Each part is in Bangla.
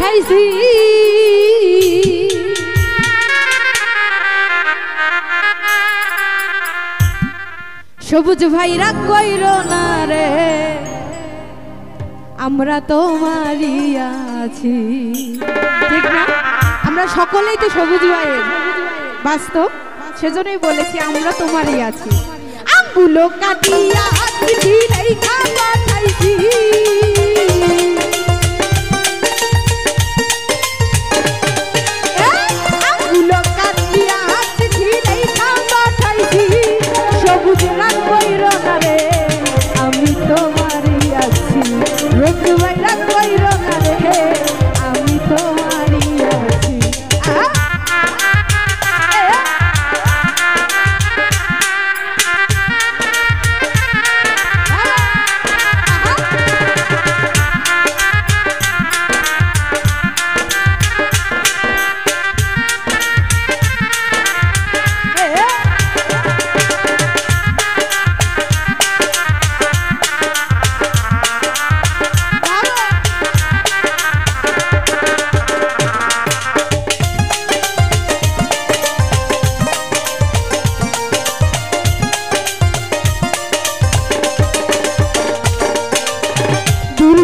পাঠাইছি সবুজ ভাইরা কইরো না রে আমরা তোমারই আছি ঠিক না আমরা সকলেই তো সবুজ ভাইয়ের বাস্তব সেজন্যই বলেছি আমরা তোমারই আছি আঙ্গুলো কাটিয়া চিঠি লেখা পাঠাইছি আঙ্গুলো কাটিয়া চিঠি লেখা পাঠাইছি সবুজ রাগ কইরো না রে আমি তোমারই আছি রোগ ভাইরা কইরো না রে আমি তোমারই আছি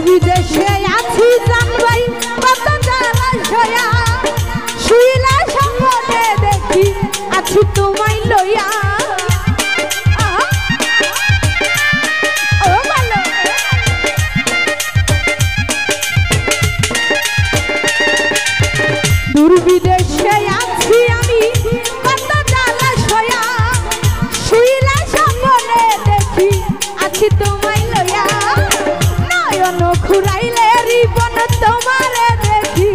বিদেশে আছি জানবাই কত জলাশয়া শুইলা সম্পদে দেখি আছি তোমায় লইয়া দূর বিদেশে আছি আমি কত জলাশয়া শুইলা সম্পদে দেখি আছি তোমায় লইয়া ঘুরাইলে রিবন তোমারে দেখি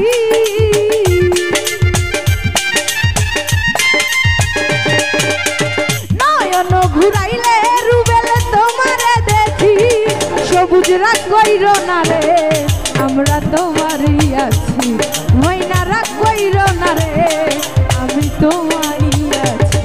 নয়ন ঘুরাইলে রুবেল তোমারে দেখি সবুজ রাগ কইরো না রে আমরা তোমারই আছি ময়না রাগ কইরো না রে আমি তোমারই আছি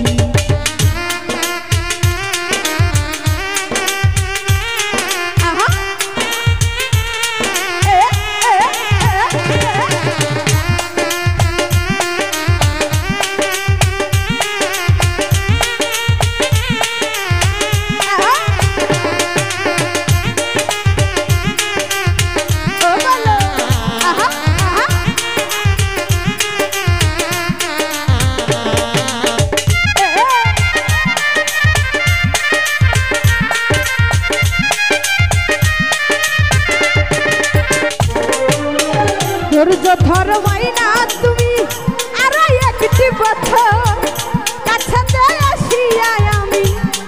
ধৈর্য ধরো মাইনা তুমি আর একটি বছর কাছে আসিয়া আমি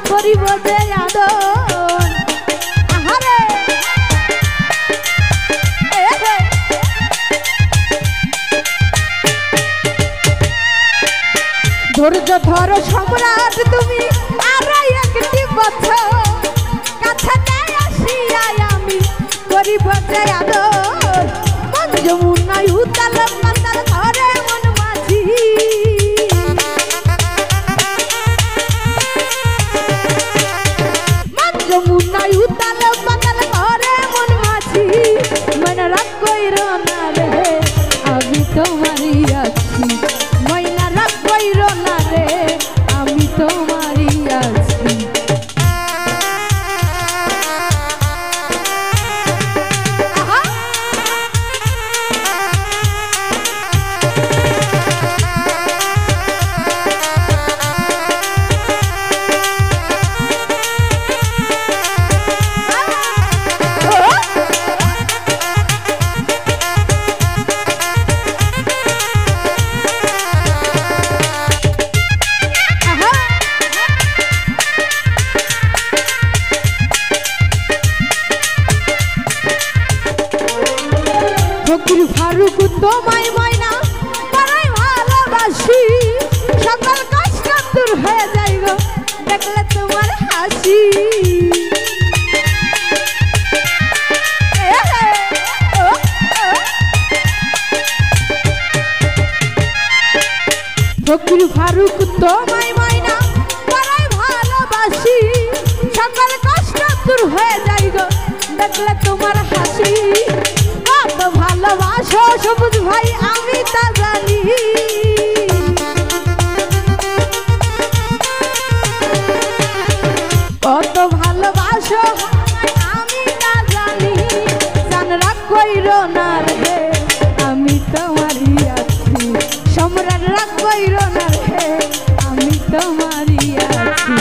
করিব যে আদর আহারে ধৈর্য ধরো সম্রাট তুমি আর একটি বছর কাছে আসিয়া আমি করিব যে আদর যমুনায় উতাল পাতাল ঘরে মন মাঝি যমুনায় উতাল পাতাল ঘরে মন মাঝি ময়না রাগ কইরো না রে আমি তোমারই আছি ময়না রাগ কইরো না রে আমি তোমারই আছি ফারুক তোমায় ময়না বড়ই ভালোবাসি সকল কষ্ট দূর হয়ে যায় গো দেখলে তোমার হাসি ফকির ফারুক তোমায় ময়না বড়ই ভালোবাসি সকল কষ্ট দূর হয়ে যায় গো দেখলে তোমার হাসি ভালোবাসো সবুজ তোমারই আছি সম্রাট রাগ কইরো না রে আমি তোমারই আছি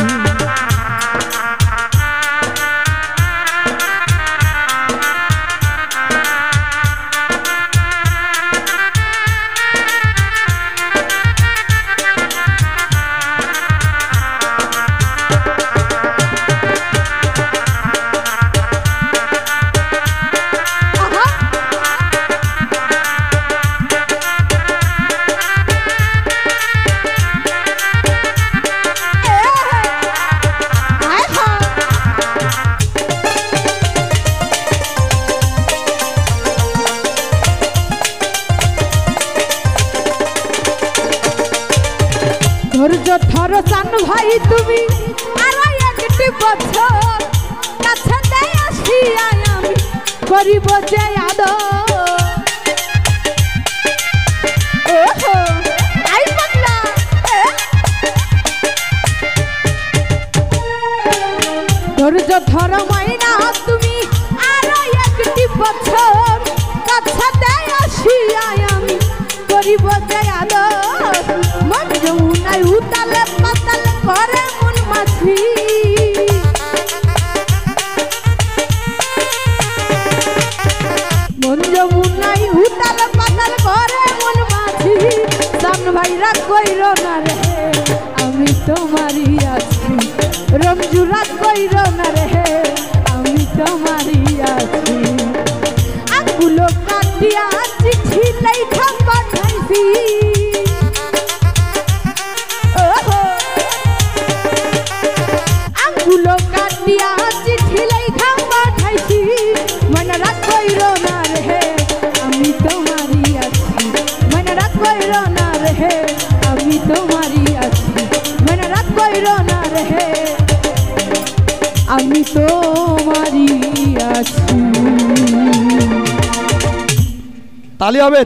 ধৈর্য ধরো চান ভাই তুমি আরো একটি বছর কাছে দেয় আসিয়া আমি করিব যে আদর ওহো আই পাগলা ধৈর্য ধরো মাইনা তুমি আরো একটি বছর কাছে দেয় আসিয়া আমি করিব যে আদর মন যমুনায় উতালে পাতাল করে মন মাঝি মন যমুনায় উতালে পাতাল করে মন মাঝি জান ভাই রাগ কইরো না রে আমি তোমারই আছি রমজু রাগ কইরো না রে আমি তোমারই আছি আঙ্গুলো কাটিয়া চিঠি লেখা পাঠাইছি আঙ্গুলো কাটিয়া চিঠি লেখা পাঠাইছি মনে রাগ কইরো না রে আমি তোমারই আছি মনে রাগ কইরো না রে আমি তোমারই আছি মনে রাগ কইরো না রে আমি তোমারই আছি তালি হবে।